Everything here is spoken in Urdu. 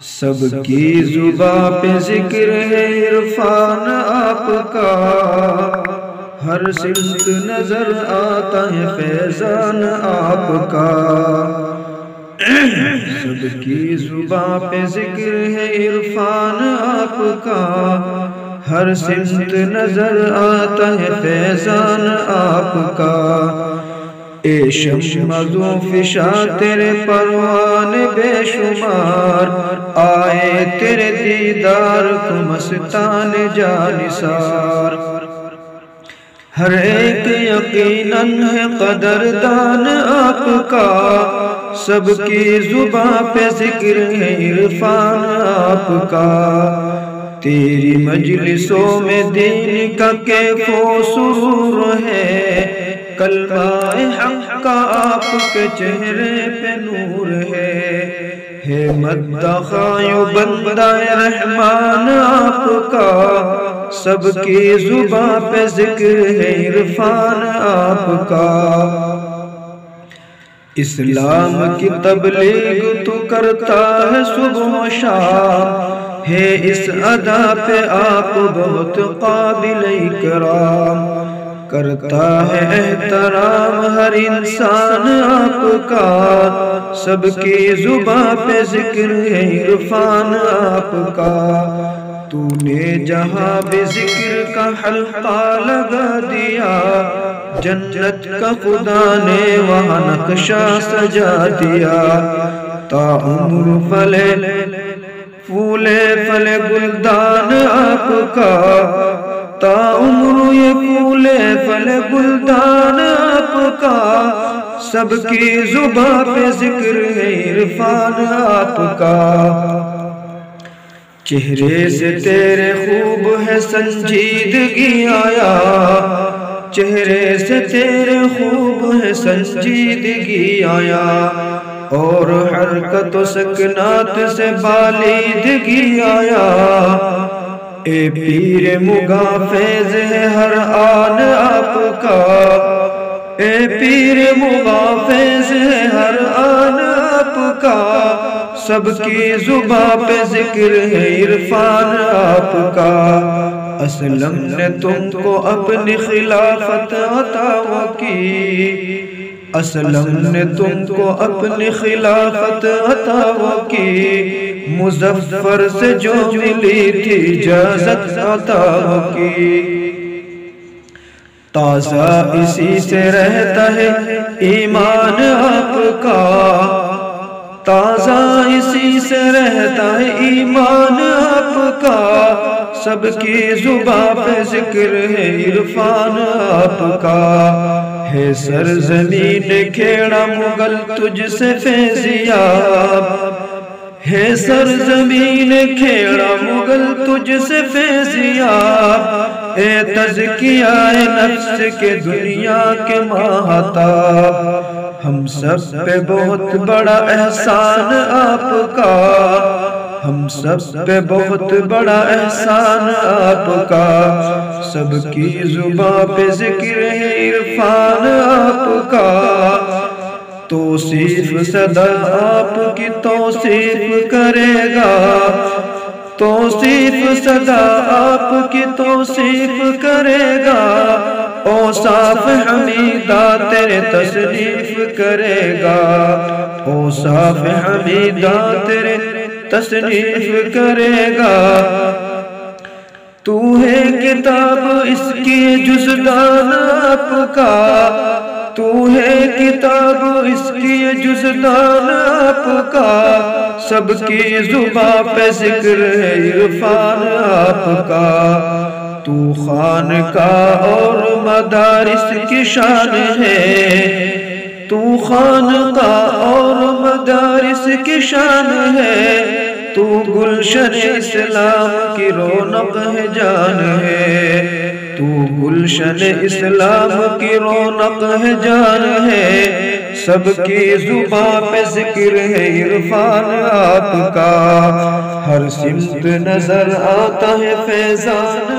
سب کی زباں پہ ذکر ہے عرفان آپ کا، ہر سمت نظر آتا ہے فیضان آپ کا۔ سب کی زباں پہ ذکر ہے عرفان آپ کا، ہر سمت نظر آتا ہے فیضان آپ کا۔ اے شمع ذو فشا تیرے پروان بے شمار، آئے تیرے دیدار کو مستان جانثار۔ ہر ایک یقیناً ہے قدردان آپ کا، سب کی زباں پہ ذکر ہے عرفان آپ کا۔ تیری مجلسوں میں دین کا کیف و سرور ہے، کلمہ حق کا آپ کے چہرے پہ نور ہے مدخائے بندہ رحمان آپ کا، سب کی زباں پہ ذکر ہے عرفان آپ کا۔ اسلام کی تبلیغ تو کرتا ہے صبح و شام، ہے اس ادا پہ آپ بہت قابل اکرام۔ کرتا ہے احترام ہر انسان آپ کا، سب کی زباں پہ ذکر ہے عرفان آپ کا۔ تو نے جہاں بھی ذکر کا حلقہ لگا دیا، جنت کا خدا نے وہاں نقشہ سجا دیا۔ تا عمر پھلے پھولے پھلے گلدان آپ کا، تا عمر یہ پھولے پھلے گلدان آپ کا، سب کی زباں پہ ذکر ہے عرفان آپ کا۔ چہرے سے تیرے خوب ہے سنجیدگی آیا، چہرے سے تیرے خوب ہے سنجیدگی آیا، اور حرکت و سکنات سے بالیدگی آیا۔ اے پیر مغاں فیض ہے ہر آن آپ کا، اے پیر مغاں فیض ہے ہر آن آپ کا، سب کی زباں پہ ذکر ہے عرفان آپ کا۔ اسلم نے تم کو اپنی خلافت عطا کی، اسلم نے تم کو اپنی خلافت عطا کی، مظفر سے جو ملی تھی اجازت عطا کی۔ تازہ اسی سے رہتا ہے ایمان آپ کا، تازہ اسی سے رہتا ہے ایمان آپ کا، سب کی زباں پہ ذکر ہے عرفان آپ کا۔ ہے سرزمین کھیڑا مغل تجھ سے فیضیاب، ہے سرزمین کھیڑا مغل تجھ سے فیضیاب، اے تزکیہ نفس کے دنیا کے ماہتاب۔ ہم سب پہ بہت بڑا احسان آپ کا، ہم سب پہ بہت بڑا احسان آپ کا، سب کی زباں پہ ذکر ہے عرفان آپ کا۔ توصیف صدا آپ کی توصیف کرے گا، توصیف صدا آپ کی توصیف کرے گا، اوصاف حمیدہ تیرے تصنیف کرے گا، اوصاف حمیدہ تیرے تصنیف کرے گا۔ تو ہے کتاب اس کی جزدان آپ کا، تو ہے کتاب اس کی جزدان آپ کا، سب کی زباں پہ ذکر ہے عرفان آپ کا۔ تو خانقاہ اور مدارس کی شان ہے، تو خانقاہ اور مدارس کی شان ہے، تو گلشن اسلام کی رونق ہے جان ہے، تو گلشن اسلام کی رونق ہے جان ہے، سب کی زباں پہ ذکر ہے عرفان آپ کا، ہر سمت نظر آتا ہے فیضان